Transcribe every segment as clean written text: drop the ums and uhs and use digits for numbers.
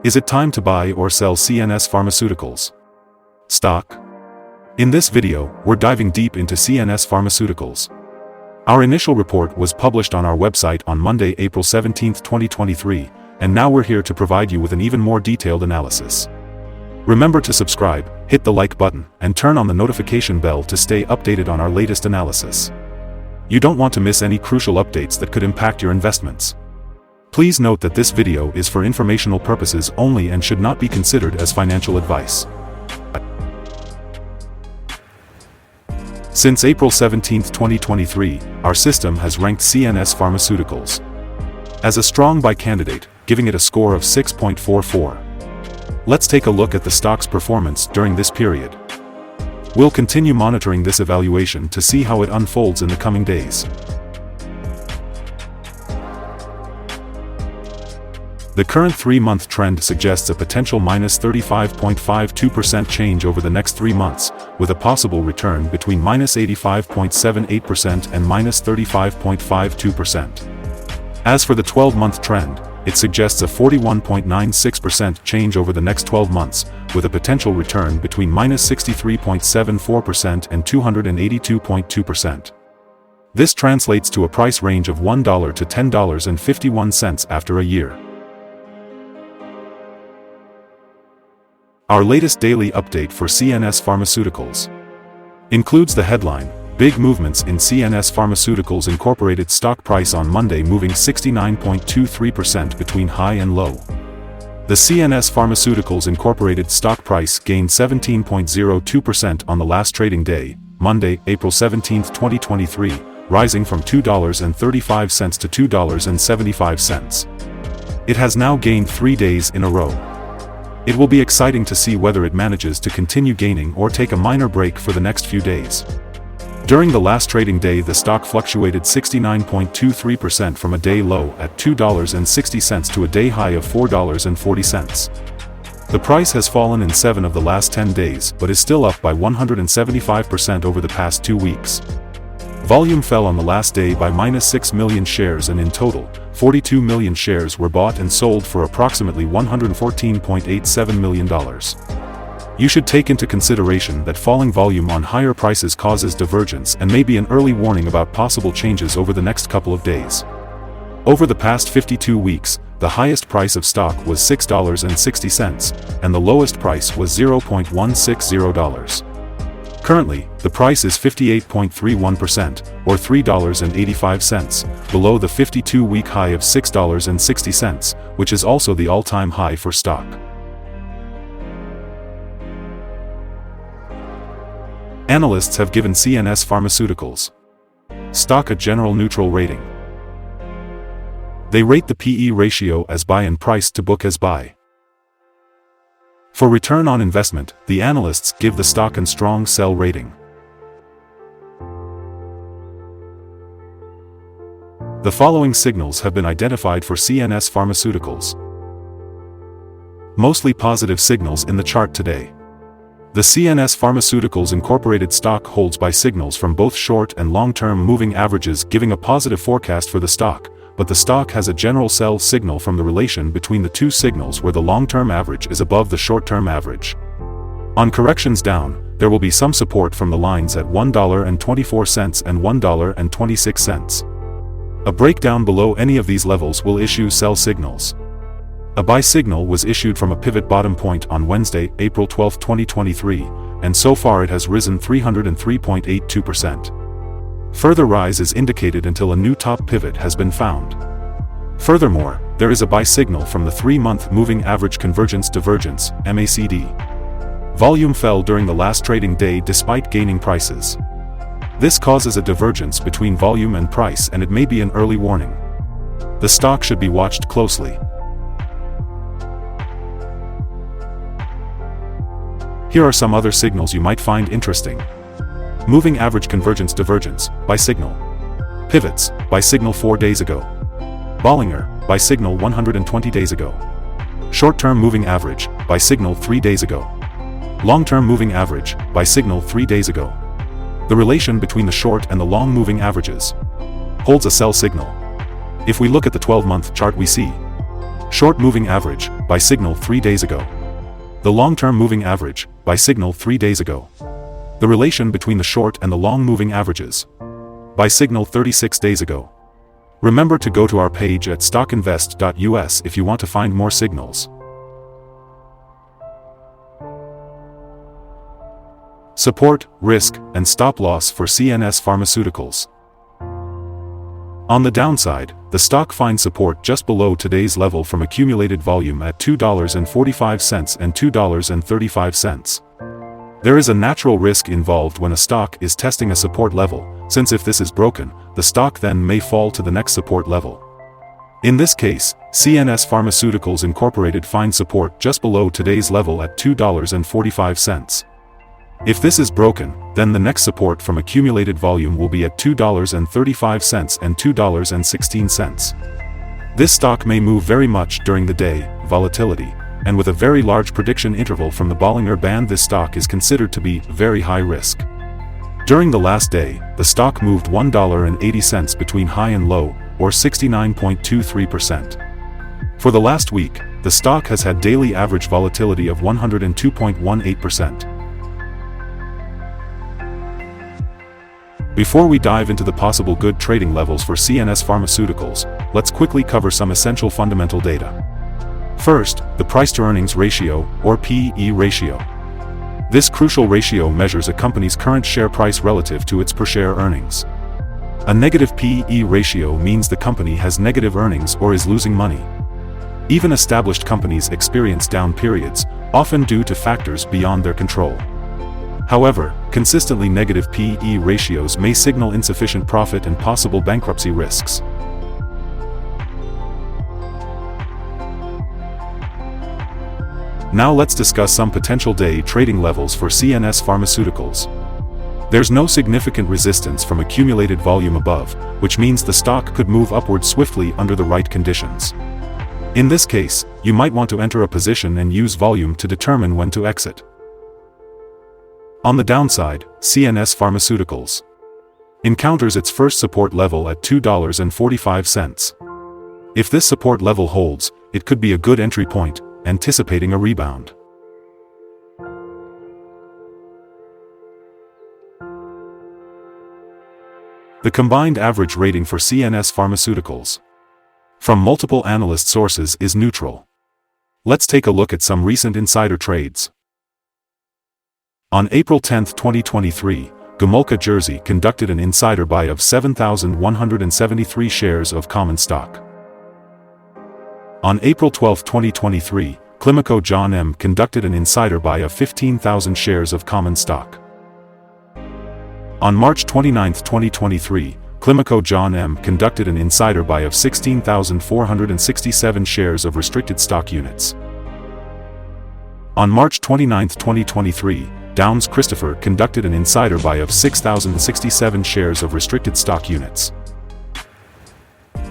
Is it time to buy or sell CNS Pharmaceuticals stock? In this video, we're diving deep into CNS Pharmaceuticals. Our initial report was published on our website on Monday, April 17, 2023, and now we're here to provide you with an even more detailed analysis. Remember to subscribe, hit the like button, and turn on the notification bell to stay updated on our latest analysis. You don't want to miss any crucial updates that could impact your investments. Please note that this video is for informational purposes only and should not be considered as financial advice. Since April 17, 2023, our system has ranked CNS Pharmaceuticals as a strong buy candidate, giving it a score of 6.44. Let's take a look at the stock's performance during this period. We'll continue monitoring this evaluation to see how it unfolds in the coming days. The current 3-month trend suggests a potential minus 35.52% change over the next 3 months, with a possible return between minus 85.78% and minus 35.52%. As for the 12-month trend, it suggests a 41.96% change over the next 12 months, with a potential return between minus 63.74% and 282.2%. This translates to a price range of $1 to $10.51 after a year. Our latest daily update for CNS Pharmaceuticals includes the headline, Big Movements in CNS Pharmaceuticals Incorporated Stock Price on Monday moving 69.23% between high and low. The CNS Pharmaceuticals Incorporated stock price gained 17.02% on the last trading day, Monday, April 17, 2023, rising from $2.35 to $2.75. It has now gained 3 days in a row. It will be exciting to see whether it manages to continue gaining or take a minor break for the next few days. During the last trading day, the stock fluctuated 69.23% from a day low at $2.60 to a day high of $4.40. The price has fallen in 7 of the last 10 days but is still up by 175% over the past 2 weeks. Volume fell on the last day by minus 6 million shares, and in total, 42 million shares were bought and sold for approximately $114.87 million. You should take into consideration that falling volume on higher prices causes divergence and may be an early warning about possible changes over the next couple of days. Over the past 52 weeks, the highest price of stock was $6.60, and the lowest price was $0.160. Currently, the price is 58.31%, or $3.85, below the 52-week high of $6.60, which is also the all-time high for stock. Analysts have given CNS Pharmaceuticals stock a general neutral rating. They rate the PE ratio as buy and price to book as buy. For return on investment, the analysts give the stock a strong sell rating. The following signals have been identified for CNS Pharmaceuticals. Mostly positive signals in the chart today. The CNS Pharmaceuticals Incorporated stock holds buy signals from both short and long-term moving averages, giving a positive forecast for the stock, but the stock has a general sell signal from the relation between the two signals where the long-term average is above the short-term average. On corrections down, there will be some support from the lines at $1.24 and $1.26. A breakdown below any of these levels will issue sell signals. A buy signal was issued from a pivot bottom point on Wednesday, April 12, 2023, and so far it has risen 303.82%. Further rise is indicated until a new top pivot has been found. Furthermore, there is a buy signal from the 3-month moving average convergence divergence, MACD. Volume fell during the last trading day despite gaining prices. This causes a divergence between volume and price, and it may be an early warning. The stock should be watched closely. Here are some other signals you might find interesting. Moving average convergence divergence, buy signal. Pivots, buy signal 4 days ago. Bollinger, buy signal 120 days ago. Short-term moving average, buy signal 3 days ago. Long-term moving average, buy signal 3 days ago. The relation between the short and the long moving averages holds a sell signal. If we look at the 12-month chart, we see Short moving average, buy signal 3 days ago. The long-term moving average, buy signal 3 days ago. The relation between the short and the long moving averages, buy signal 36 days ago. Remember to go to our page at StockInvest.us if you want to find more signals. Support, risk, and stop loss for CNS Pharmaceuticals. On the downside, the stock finds support just below today's level from accumulated volume at $2.45 and $2.35. There is a natural risk involved when a stock is testing a support level, since if this is broken, the stock then may fall to the next support level. In this case, CNS Pharmaceuticals Incorporated finds support just below today's level at $2.45. If this is broken, then the next support from accumulated volume will be at $2.35 and $2.16. This stock may move very much during the day, volatility, and with a very large prediction interval from the Bollinger Band, this stock is considered to be very high risk. During the last day, the stock moved $1.80 between high and low, or 69.23%. For the last week, the stock has had daily average volatility of 102.18%. Before we dive into the possible good trading levels for CNS Pharmaceuticals, let's quickly cover some essential fundamental data. First, the price-to-earnings ratio, or P/E ratio. This crucial ratio measures a company's current share price relative to its per-share earnings. A negative P/E ratio means the company has negative earnings or is losing money. Even established companies experience down periods, often due to factors beyond their control. However, consistently negative P/E ratios may signal insufficient profit and possible bankruptcy risks. Now let's discuss some potential day trading levels for CNS Pharmaceuticals. There's no significant resistance from accumulated volume above, which means the stock could move upward swiftly under the right conditions. In this case, you might want to enter a position and use volume to determine when to exit. On the downside, CNS Pharmaceuticals encounters its first support level at $2.45. If this support level holds, it could be a good entry point, anticipating a rebound. The combined average rating for CNS Pharmaceuticals from multiple analyst sources is neutral. Let's take a look at some recent insider trades. On April 10, 2023, Gomulka Jersey conducted an insider buy of 7,173 shares of common stock. On April 12, 2023, Climaco John M. conducted an insider buy of 15,000 shares of common stock. On March 29, 2023, Climaco John M. conducted an insider buy of 16,467 shares of restricted stock units. On March 29, 2023, Downs Christopher conducted an insider buy of 6,067 shares of restricted stock units.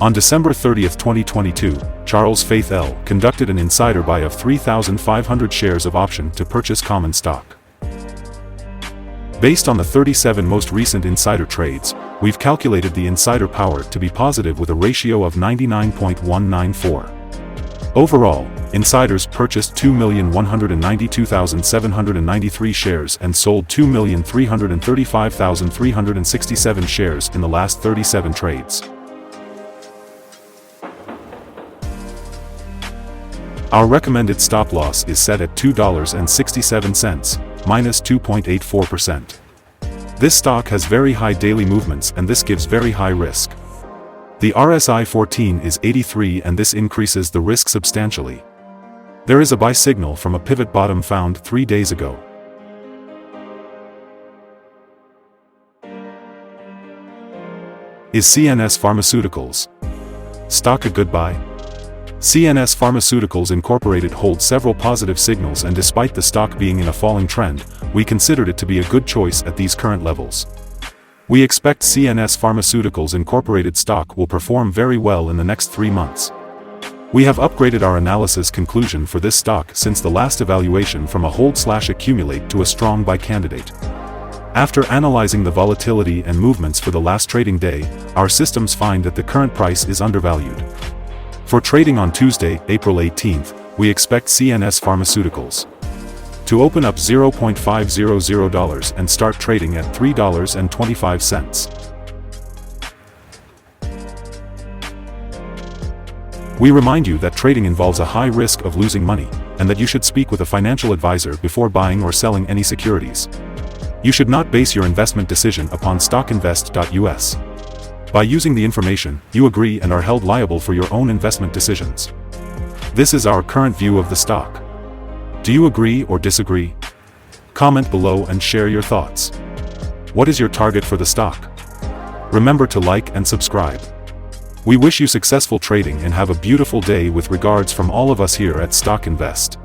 On December 30, 2022, Charles Faith L. conducted an insider buy of 3,500 shares of option to purchase common stock. Based on the 37 most recent insider trades, we've calculated the insider power to be positive with a ratio of 99.194. Overall, insiders purchased 2,192,793 shares and sold 2,335,367 shares in the last 37 trades. Our recommended stop loss is set at $2.67, minus 2.84%. This stock has very high daily movements and this gives very high risk. The RSI 14 is 83 and this increases the risk substantially. There is a buy signal from a pivot bottom found 3 days ago. Is CNS Pharmaceuticals stock a good buy? CNS Pharmaceuticals Incorporated holds several positive signals, and despite the stock being in a falling trend, we considered it to be a good choice at these current levels. We expect CNS Pharmaceuticals Incorporated stock will perform very well in the next 3 months. We have upgraded our analysis conclusion for this stock since the last evaluation from a hold/accumulate to a strong buy candidate. After analyzing the volatility and movements for the last trading day, our systems find that the current price is undervalued. For trading on Tuesday, April 18th, we expect CNS Pharmaceuticals to open up $0.500 and start trading at $3.25. We remind you that trading involves a high risk of losing money, and that you should speak with a financial advisor before buying or selling any securities. You should not base your investment decision upon StockInvest.us. By using the information, you agree and are held liable for your own investment decisions. This is our current view of the stock. Do you agree or disagree? Comment below and share your thoughts. What is your target for the stock? Remember to like and subscribe. We wish you successful trading and have a beautiful day with regards from all of us here at Stock Invest.